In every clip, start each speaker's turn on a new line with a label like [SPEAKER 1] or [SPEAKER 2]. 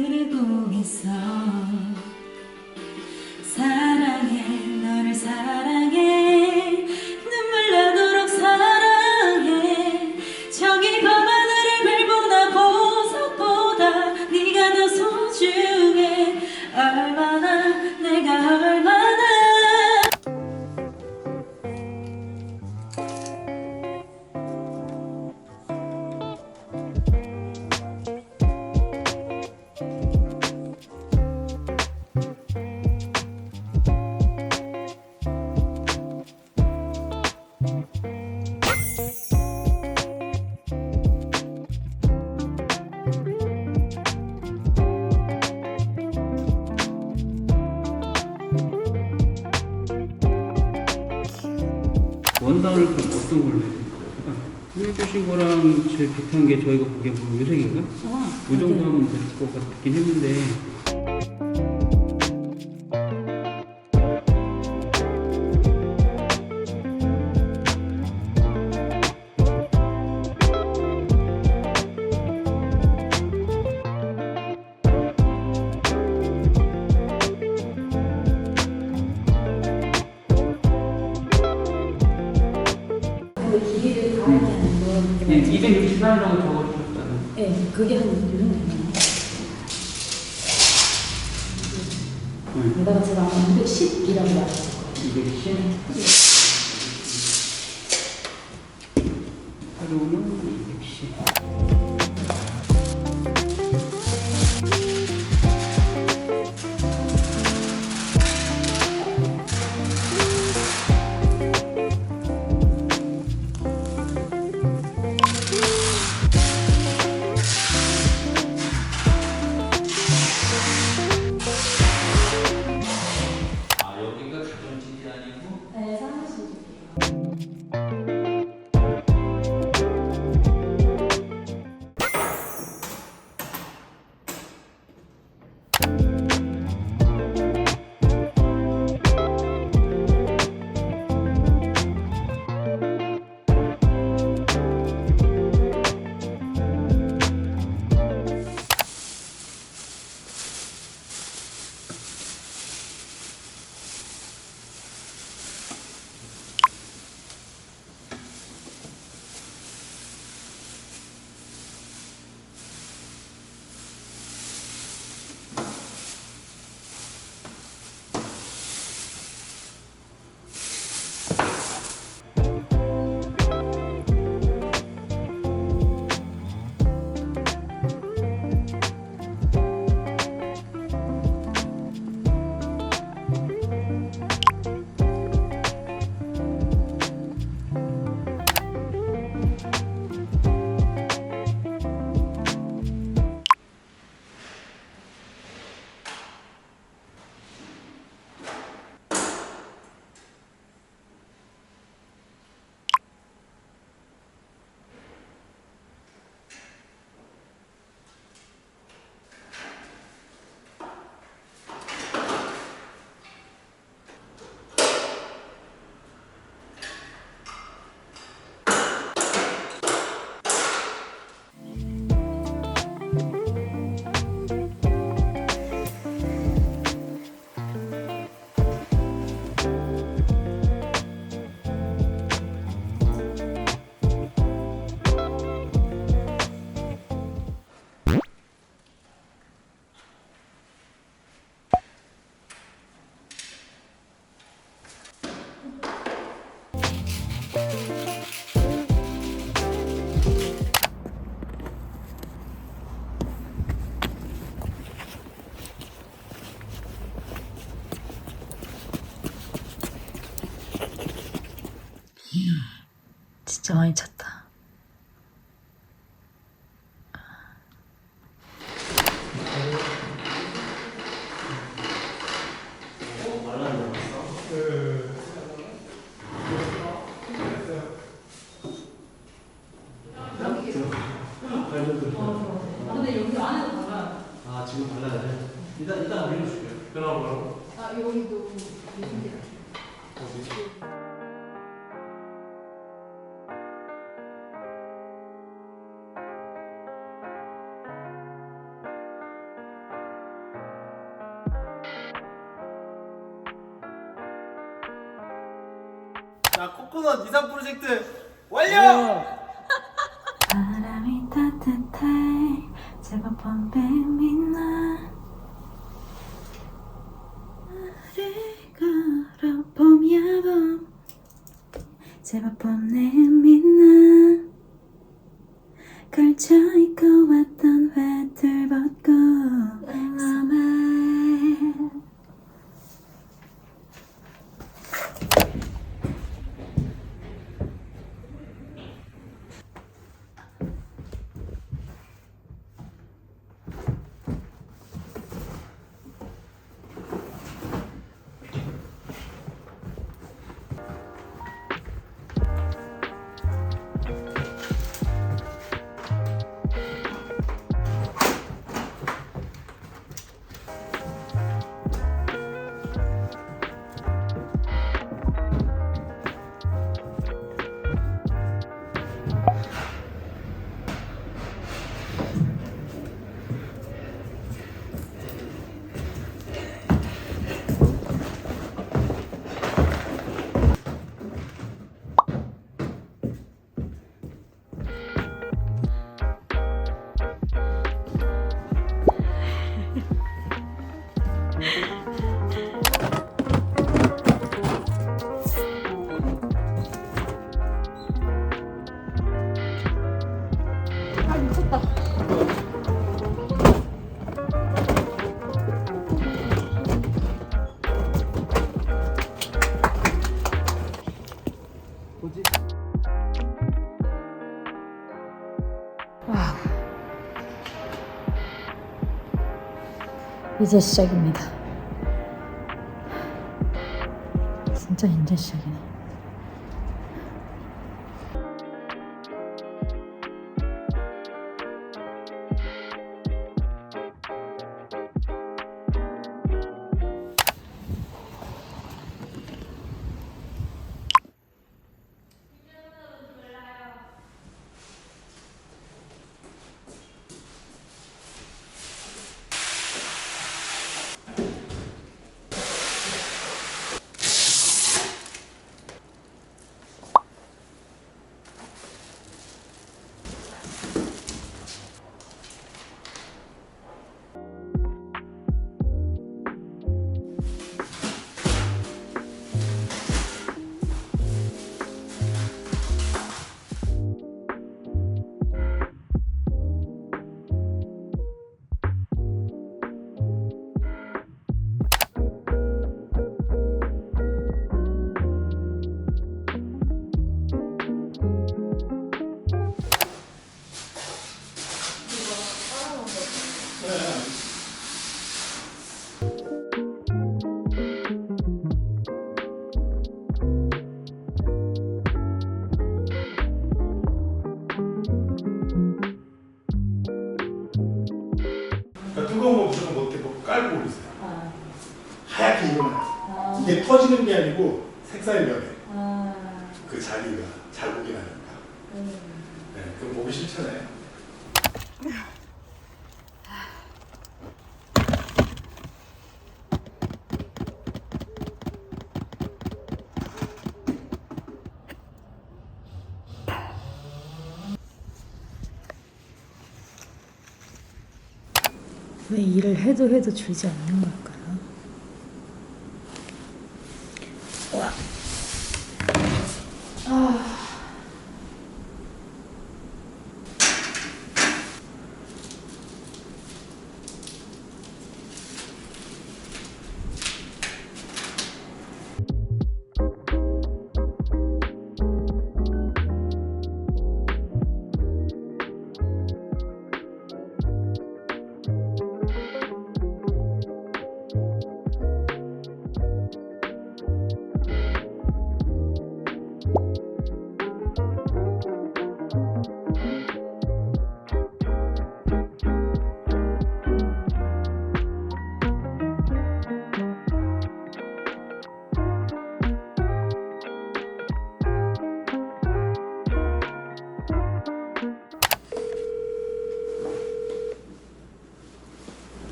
[SPEAKER 1] 들고 있어. 사랑해, 너를 사랑해, 눈물 나도록 사랑해. 저기 밤하늘을 밟보다 보석보다 네가 더 소중해. 얼마나 내가 얼마나.
[SPEAKER 2] 원단을 그럼 어떤 걸로 해주신 거랑 제일 비슷한 게 저희가 보기에 뭐 요색인가? 이 정도 하면 될 것 같긴 했는데.
[SPEAKER 1] 길이를 다 이렇게 하는 거.
[SPEAKER 2] 네, 264이라고 적어주셨잖아요.
[SPEAKER 1] 네, 그게 한 이 정도 되나요? 내가 제가 210이라고 말했었거든요.
[SPEAKER 2] 210? 하루는 210.
[SPEAKER 1] 네, 사무실이요. 진짜 많이 찼다.
[SPEAKER 3] 근데 여기 안에도 달라요.
[SPEAKER 4] 아 지금 발라야 돼? 이따 올려줄게요. 그럼
[SPEAKER 3] 아 여기도 무슨
[SPEAKER 4] 어디? 자, 코코넛 이상 프로젝트 완료!
[SPEAKER 1] 바람이 따뜻해 제법 봄뱀이 나 나를 걸어 봄이야 봄 제법 봄냄이 나 걸쳐입고 왔던 외투를 벗고 맘에
[SPEAKER 2] 뭐지?
[SPEAKER 1] 이제 시작입니다. 진짜 이제 시작이네.
[SPEAKER 5] 그러니까 뜨거운 거 무조건 못해 깔고 오르세요. 하얗게 익으면 이게 터지는 게 아니고 색깔이 변해. 그 자리가 자국이 나니까. 네, 그거 보기 싫잖아요.
[SPEAKER 1] 왜 일을 해도 줄지 않는 걸까요? 와.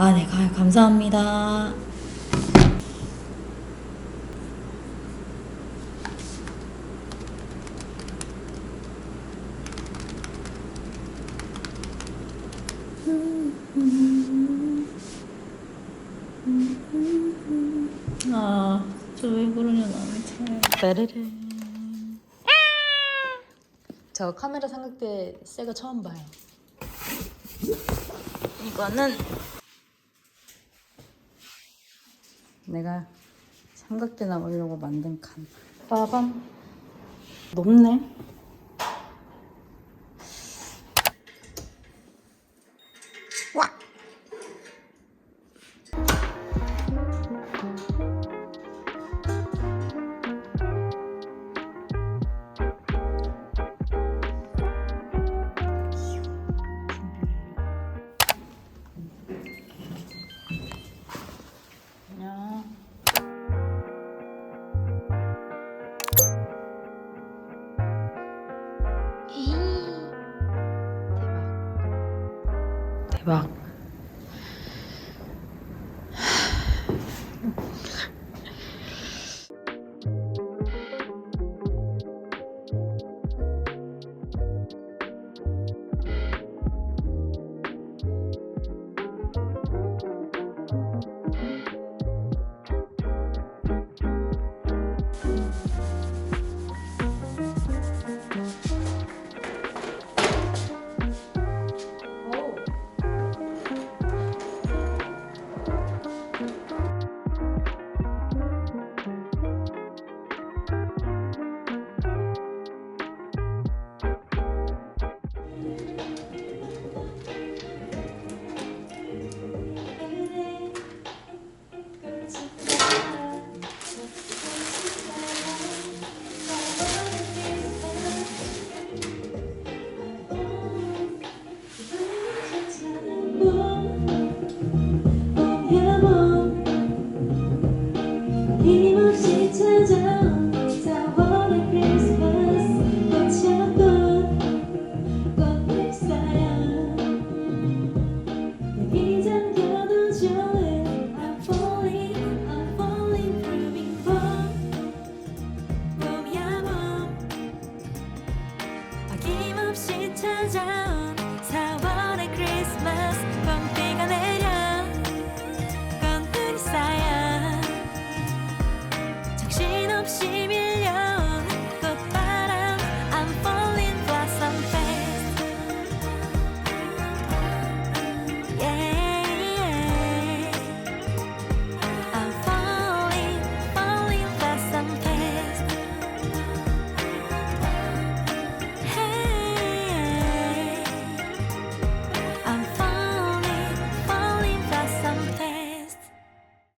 [SPEAKER 1] 아, 네, 감사합니다. 저 왜 그러냐 나한테. 따르르. 저 카메라 삼각대 새거 처음 봐요. 이거는 내가 삼각대 나오려고 만든 칸. 빠밤. 높네. 와. 안녕. 대박. 대박.
[SPEAKER 6] Yeah,